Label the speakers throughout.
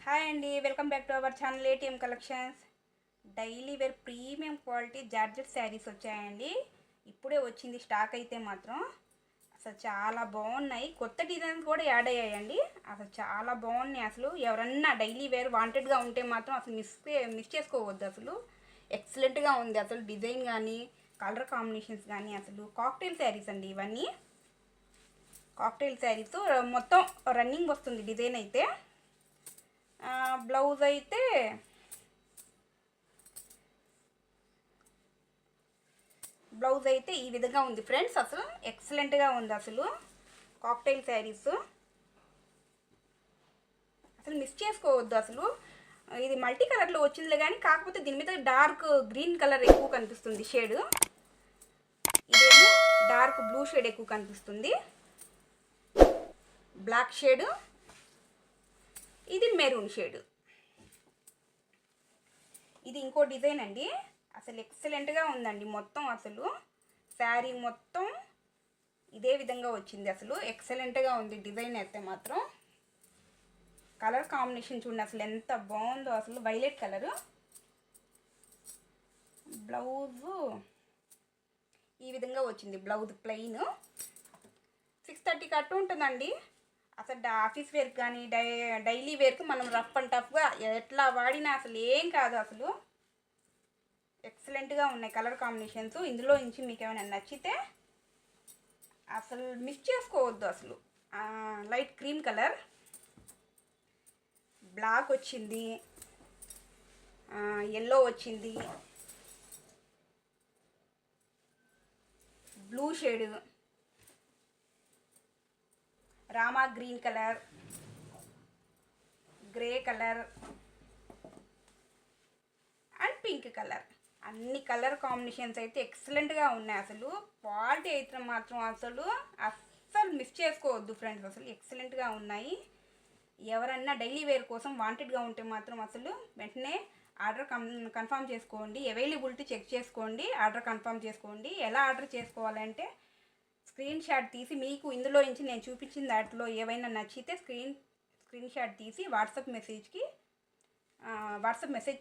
Speaker 1: Hi అండి, welcome back to our channel ATM collections. Daily wear premium quality georgette sarees వచ్చాయండి. ఇప్పుడే వచ్చింది stock అయితే మాత్రం అసలు చాలా బాగున్నాయి. కొత్త డిజైన్స్ కూడా యాడ్ అయ్యాయండి. అసలు చాలా బాగున్నాయి. అసలు ఎవరన్నా డైలీ వేర్ వాంటెడ్గా ఉంటే మాత్రం అసలు మిస్ చేసుకోవద్దు. అసలు ఎక్సలెంట్గా ఉంది. అసలు డిజైన్ కానీ కలర్ కాంబినేషన్స్ కానీ అసలు కాక్టైల్ శారీస్ అండి. ఇవన్నీ కాక్టైల్ శారీస్ మొత్తం రన్నింగ్ వస్తుంది డిజైన్ అయితే. బ్లౌజ్ అయితే ఈ విధంగా ఉంది ఫ్రెండ్స్. అసలు ఎక్సలెంట్గా ఉంది. అసలు కాక్టైల్ శారీస్ అసలు మిస్ చేసుకోవద్దు. అసలు ఇది మల్టీ కలర్లో వచ్చిందిలే కానీ కాకపోతే దీని మీద డార్క్ గ్రీన్ కలర్ ఎక్కువ కనిపిస్తుంది షేడ్. ఇదేమో డార్క్ బ్లూ షేడ్ ఎక్కువ కనిపిస్తుంది, బ్లాక్ షేడ్, ఇది మెరూన్ షేడ్. ఇది ఇంకో డిజైన్ అండి. అసలు ఎక్సలెంట్గా ఉందండి. మొత్తం అసలు శారీ మొత్తం ఇదే విధంగా వచ్చింది. అసలు ఎక్సలెంట్గా ఉంది డిజైన్ అయితే మాత్రం. కలర్ కాంబినేషన్ చూడండి అసలు ఎంత బాగుందో. అసలు వైలెట్ కలరు. బ్లౌజు ఈ విధంగా వచ్చింది. బ్లౌజ్ ప్లెయిన్ 630 కట్టు ఉంటుందండి. అసలు ఆఫీస్ వేర్కి కానీ డైలీ వేర్కి మనం రఫ్ అండ్ టఫ్గా ఎట్లా వాడినా అసలు ఏం కాదు. అసలు ఎక్సలెంట్గా ఉన్నాయి కలర్ కాంబినేషన్స్. ఇందులో నుంచి మీకు ఏమైనా నచ్చితే అసలు మిస్ చేసుకోవద్దు. అసలు లైట్ క్రీమ్ కలర్, బ్లాక్ వచ్చింది, ఎల్లో వచ్చింది, blue shade, Rama green colour, grey colour and pink colour. అన్ని కలర్ కాంబినేషన్స్ అయితే ఎక్సలెంట్గా ఉన్నాయి. అసలు క్వాలిటీ అయితే మాత్రం అసలు మిస్ చేసుకోవద్దు ఫ్రెండ్స్. అసలు ఎక్సలెంట్గా ఉన్నాయి. ఎవరన్నా డైలీ వేర్ కోసం వాంటెడ్గా ఉంటే మాత్రం అసలు వెంటనే ఆర్డర్ కన్ఫర్మ్ చేసుకోండి. అవైలబిలిటీ చెక్ చేసుకోండి, ఆర్డర్ కన్ఫర్మ్ చేసుకోండి. ఎలా ఆర్డర్ చేసుకోవాలంటే స్క్రీన్ షాట్ తీసి మీకు ఇందులో నుంచి నేను చూపించిన దాంట్లో ఏవైనా నచ్చితే స్క్రీన్ షాట్ తీసి వాట్సాప్ మెసేజ్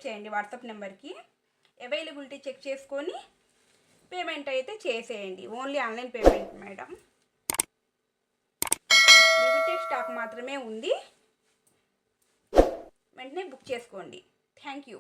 Speaker 1: చేయండి. వాట్సాప్ నెంబర్కి అవైలబిలిటీ చెక్ చేసుకొని పేమెంట్ అయితే చేసేయండి. Only online payment madam. Limited stock మాత్రమే ఉంది. వెంటనే బుక్ చేసుకోండి. Thank you.